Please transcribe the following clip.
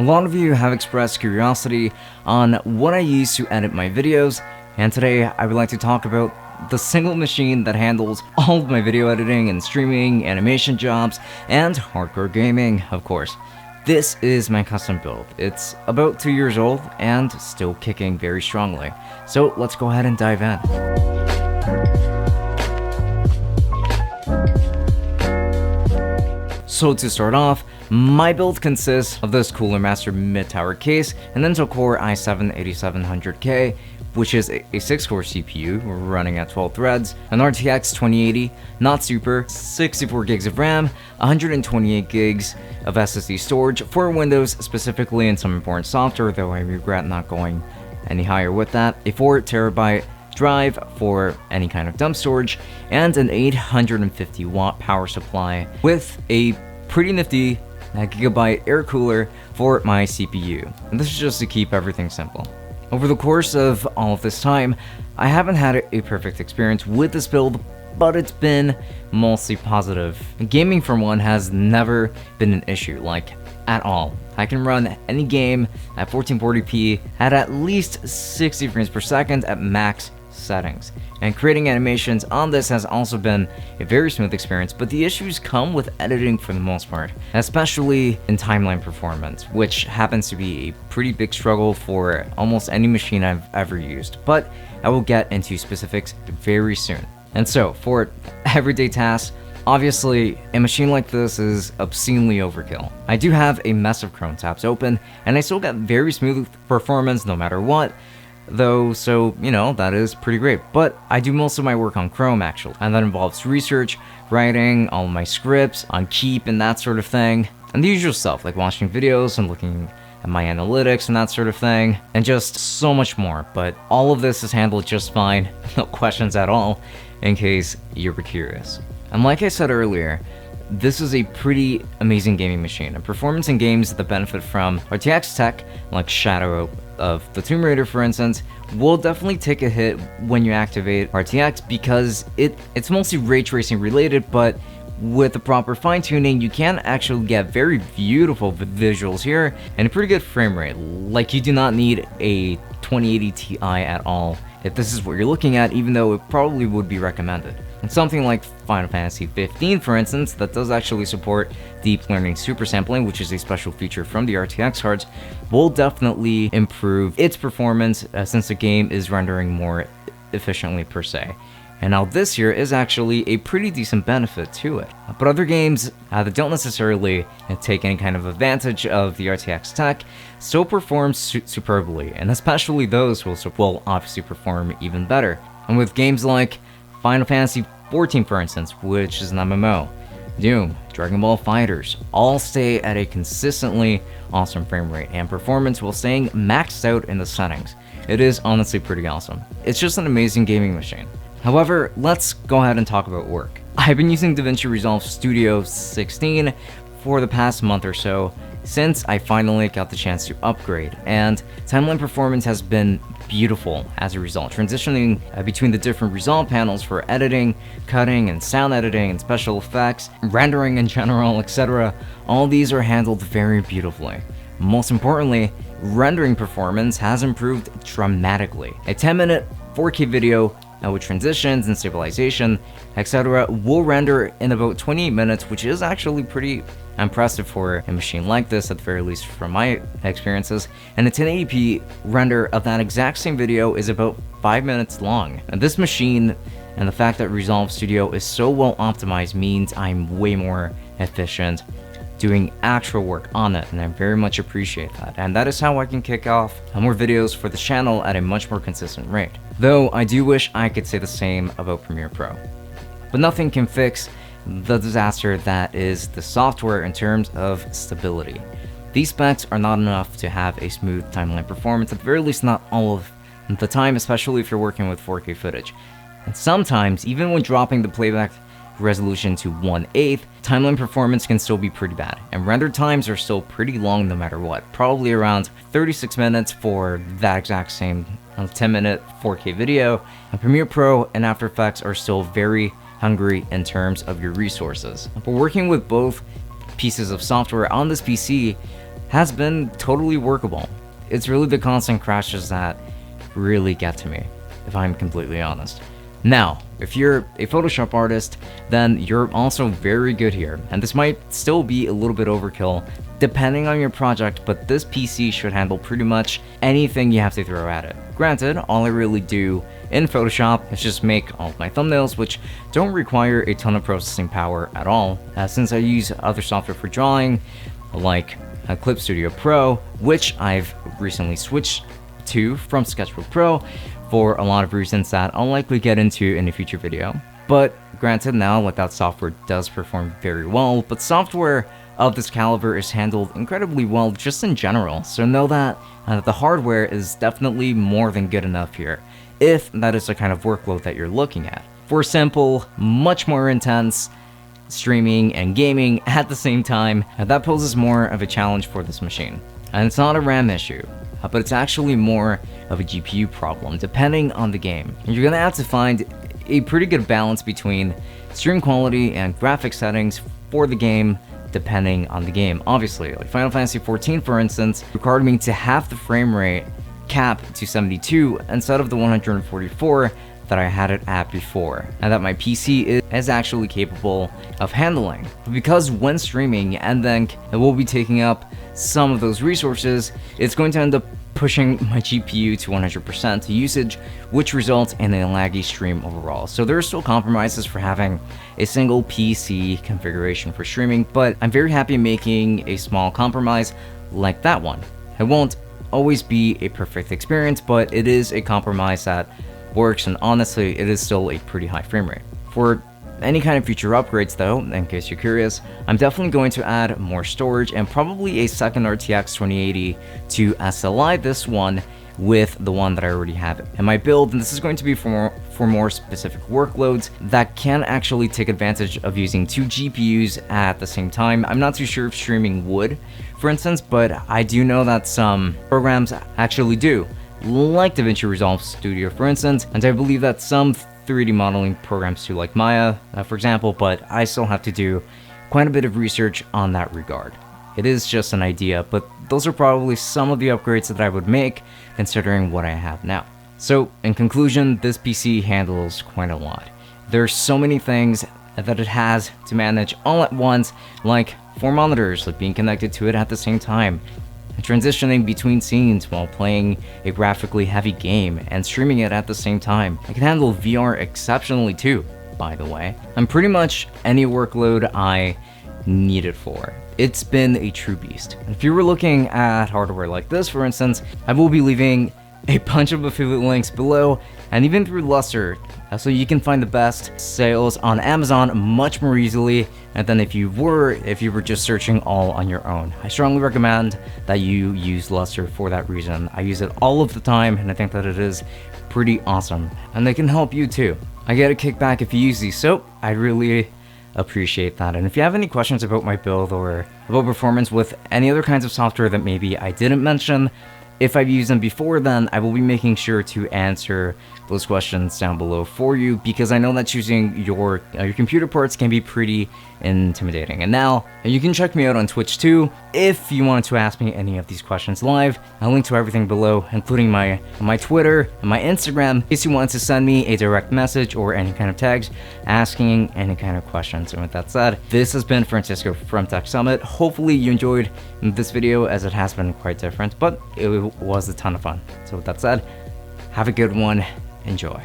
A lot of you have expressed curiosity on what I use to edit my videos, and today I would like to talk about the single machine that handles all of my video editing and streaming, animation jobs, and hardcore gaming, of course. This is my custom build. It's about 2 years old and still kicking very strongly. So let's go ahead and dive in. So to start off, my build consists of this Cooler Master mid-tower case, an Intel Core i7-8700K, which is a 6-core CPU running at 12 threads, an RTX2080, not super, 64 gigs of RAM, 128 gigs of SSD storage for Windows specifically and some important software, though I regret not going any higher with that, a 4TB drive for any kind of dump storage, and an 850 watt power supply with a pretty nifty gigabyte air cooler for my CPU. And this is just to keep everything simple. Over the course of all of this time, I haven't had a perfect experience with this build, but it's been mostly positive. Gaming for one has never been an issue, like at all. I can run any game at 1440p at least 60 frames per second at max settings, and creating animations on this has also been a very smooth experience, but the issues come with editing for the most part, especially in timeline performance, which happens to be a pretty big struggle for almost any machine I've ever used, but I will get into specifics very soon. And so for everyday tasks, obviously a machine like this is obscenely overkill. I do have a mess of Chrome tabs open, and I still get very smooth performance no matter what, though, so, you know, that is pretty great. But I do most of my work on Chrome, actually, and that involves research, writing, all of my scripts, on Keep and that sort of thing, and the usual stuff, like watching videos and looking at my analytics and that sort of thing, and just so much more. But all of this is handled just fine, no questions at all, in case you were curious. And like I said earlier, this is a pretty amazing gaming machine, and performance in games that benefit from RTX tech, like Shadow of the Tomb Raider for instance, will definitely take a hit when you activate RTX because it's mostly ray tracing related, but with the proper fine-tuning you can actually get very beautiful visuals here and a pretty good frame rate. Like, you do not need a 2080 Ti at all if this is what you're looking at, even though it probably would be recommended. And something like Final Fantasy 15, for instance, that does actually support deep learning super sampling, which is a special feature from the RTX cards, will definitely improve its performance since the game is rendering more efficiently per se. And now this here is actually a pretty decent benefit to it. But other games that don't necessarily take any kind of advantage of the RTX tech still perform superbly, and especially those will obviously perform even better. And with games like Final Fantasy 14, for instance, which is an MMO, Doom, Dragon Ball FighterZ, all stay at a consistently awesome frame rate and performance while staying maxed out in the settings. It is honestly pretty awesome. It's just an amazing gaming machine. However, let's go ahead and talk about work. I've been using DaVinci Resolve Studio 16 for the past month or so, since I finally got the chance to upgrade, and timeline performance has been beautiful as a result. Transitioning between the different Resolve panels for editing, cutting, and sound editing, and special effects, rendering in general, etc. All these are handled very beautifully. Most importantly, rendering performance has improved dramatically. A 10-minute 4K video with transitions and stabilization, etc. will render in about 28 minutes, which is actually pretty impressive for a machine like this, at the very least from my experiences. And a 1080p render of that exact same video is about 5 minutes long. And this machine and the fact that Resolve Studio is so well optimized means I'm way more efficient doing actual work on it, and I very much appreciate that. And that is how I can kick off more videos for the channel at a much more consistent rate. Though I do wish I could say the same about Premiere Pro. But nothing can fix the disaster that is the software in terms of stability. These specs are not enough to have a smooth timeline performance, at the very least not all of the time, especially if you're working with 4K footage. And sometimes, even when dropping the playback resolution to 1/8, timeline performance can still be pretty bad, and render times are still pretty long no matter what, probably around 36 minutes for that exact same 10-minute 4K video, and Premiere Pro and After Effects are still very hungry in terms of your resources. But working with both pieces of software on this PC has been totally workable. It's really the constant crashes that really get to me, if I'm completely honest. Now, if you're a Photoshop artist, then you're also very good here, and this might still be a little bit overkill depending on your project, but this PC should handle pretty much anything you have to throw at it. Granted, all I really do in Photoshop is just make all of my thumbnails, which don't require a ton of processing power at all, since I use other software for drawing, like Clip Studio Pro, which I've recently switched to from Sketchbook Pro for a lot of reasons that I'll likely get into in a future video. But granted, now like that software does perform very well, but software of this caliber is handled incredibly well just in general, so know that the hardware is definitely more than good enough here, if that is the kind of workload that you're looking at. For simple, much more intense streaming and gaming at the same time, that poses more of a challenge for this machine. And it's not a RAM issue, but it's actually more of a GPU problem, depending on the game. And you're gonna have to find a pretty good balance between stream quality and graphic settings for the game, depending on the game. Obviously, like Final Fantasy XIV, for instance, required me to have the frame rate cap to 72 instead of the 144 that I had it at before, and that my PC is actually capable of handling. But because when streaming, NVENC will be taking up some of those resources, it's going to end up pushing my GPU to 100% usage, which results in a laggy stream overall. So there are still compromises for having a single PC configuration for streaming, but I'm very happy making a small compromise like that one. It won't always be a perfect experience, but it is a compromise that works, and honestly, it is still a pretty high frame rate. For any kind of future upgrades though, in case you're curious, I'm definitely going to add more storage and probably a second RTX 2080 to SLI this one with the one that I already have in my build, and this is going to be for more specific workloads that can actually take advantage of using two GPUs at the same time. I'm not too sure if streaming would, for instance, but I do know that some programs actually do, like DaVinci Resolve Studio, for instance, and I believe that some 3D modeling programs too, like Maya, for example, but I still have to do quite a bit of research on that regard. It is just an idea, but those are probably some of the upgrades that I would make considering what I have now. So, in conclusion, this PC handles quite a lot. There's so many things that it has to manage all at once, like 4 monitors, like being connected to it at the same time, transitioning between scenes while playing a graphically heavy game and streaming it at the same time. I can handle VR exceptionally too, by the way. And pretty much any workload I need it for. It's been a true beast. If you were looking at hardware like this, for instance, I will be leaving a bunch of affiliate links below and even through Lustre, so you can find the best sales on Amazon much more easily. And then if you were just searching all on your own, I strongly recommend that you use Lustre for that reason. I use it all of the time, and I think that it is pretty awesome, and they can help you too. I get a kickback if you use these, so I really appreciate that. And if you have any questions about my build or about performance with any other kinds of software that maybe I didn't mention, if I've used them before, then I will be making sure to answer those questions down below for you, because I know that choosing your computer parts can be pretty intimidating. And now you can check me out on Twitch too if you wanted to ask me any of these questions live. I'll link to everything below, including my Twitter and my Instagram, in case you wanted to send me a direct message or any kind of tags asking any kind of questions. And with that said, this has been Francisco from Tech Summit. Hopefully you enjoyed this video, as it has been quite different, but it was a ton of fun. So with that said, have a good one. Enjoy.